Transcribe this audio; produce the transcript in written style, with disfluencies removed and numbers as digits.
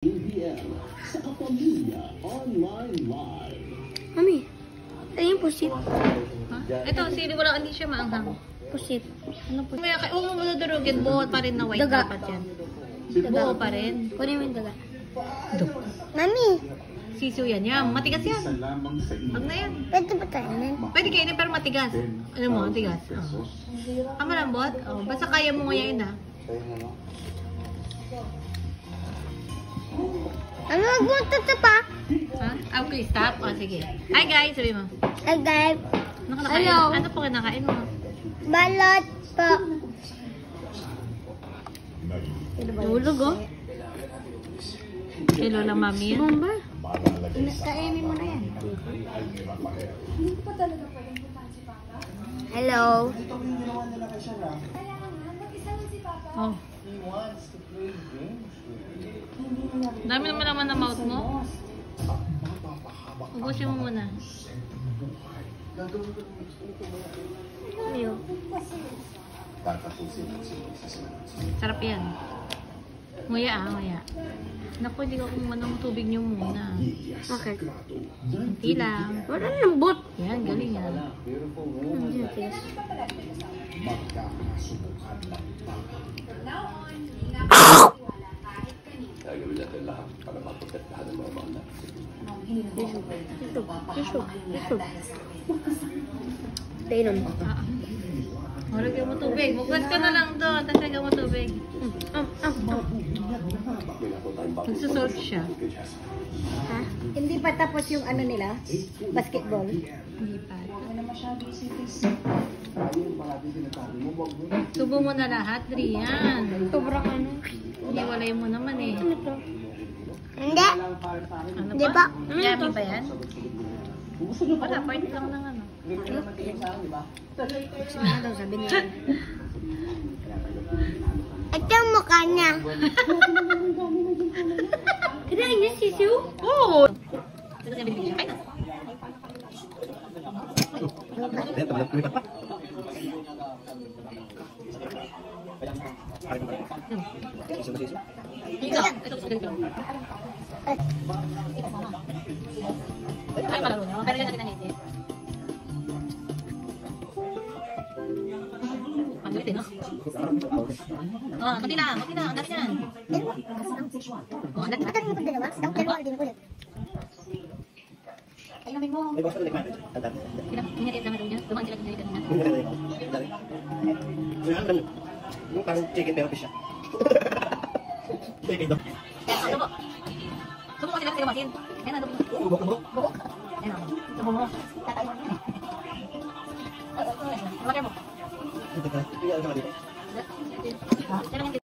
ABM sa Kapamilya Online Live. Mami, ito yung pusit. Ha? Ito, sili ko lang, hindi siya maanghang. Pusit. Ano pusit? Huwag mo madudurugin, buo pa rin na white Daga. dapat yan. Daga. Buo pa rin. Kunin mo yung daga. Duk. Mami, Sisu yan. Yan, matigas yan. Huwag na yan. pwede ba tayo nun? Pwede kainin pero matigas. Ano mo, matigas. Oh. Malambot? Oh, basta kaya mo ngayon ha. Ano magpunta pa? Ha? Okay, stop. O, sige. Hi guys, sabi mo. Hi guys. Ano ka nakain? Hello. Ano po kinakain mo? Balot po. Tulog oh. Kay Lola Mami yan. Bomba. Kainin mo na yan. Hello. Oh. Dami naman naman na mouth mo. Ubusin mo muna. Ano? Sarap yan. Nguya nguya. Naku, hindi ko kumano ng tubig niyo muna. Bakit? Kunti lang. Wala lambot. Yan, galing yan. Hindi tigas. Gagawin natin lahat para maprotektahan ng mga banda. Tissue. Painom. Lagyan mo tubig. Magwas ka na lang doon. Tapos lagyan mo tubig. Nagsusort siya. Ha? Hindi pa tapos yung ano nila? Basketball? Hindi pa. Tubo mo na lahat, Rian. Sobrang ano? Hiwalay mo naman eh. Ano to? Hindi. Ano Di pa? ba? Yummy ba yan? Wala, part lang ng ano. Ano daw sabi niya? Ito ang mukha niya. Kinain niya sisiw? Oo! Ito siya binigyan. Ay, ito. Ito sa ganito. Ay, palaro niyo. Pero yan natin ang hiti. Ang galit eh, no? Oh, kunti lang. Ang dami yan. Oh, ang dami. Atat mo pag dalawa? Daw dalawa din ulit. Ay, namin mo. Pinakit naman niya. Lumang sila kanina. Yung parang chicken pero fish siya. Chicken daw. Subo. Subo ko sila sa masin. Ayan na, Bubok. bubok. Ayan na. Subo mo. Tatay mo. Lagyan mo. Iya, sama dito. Yan ang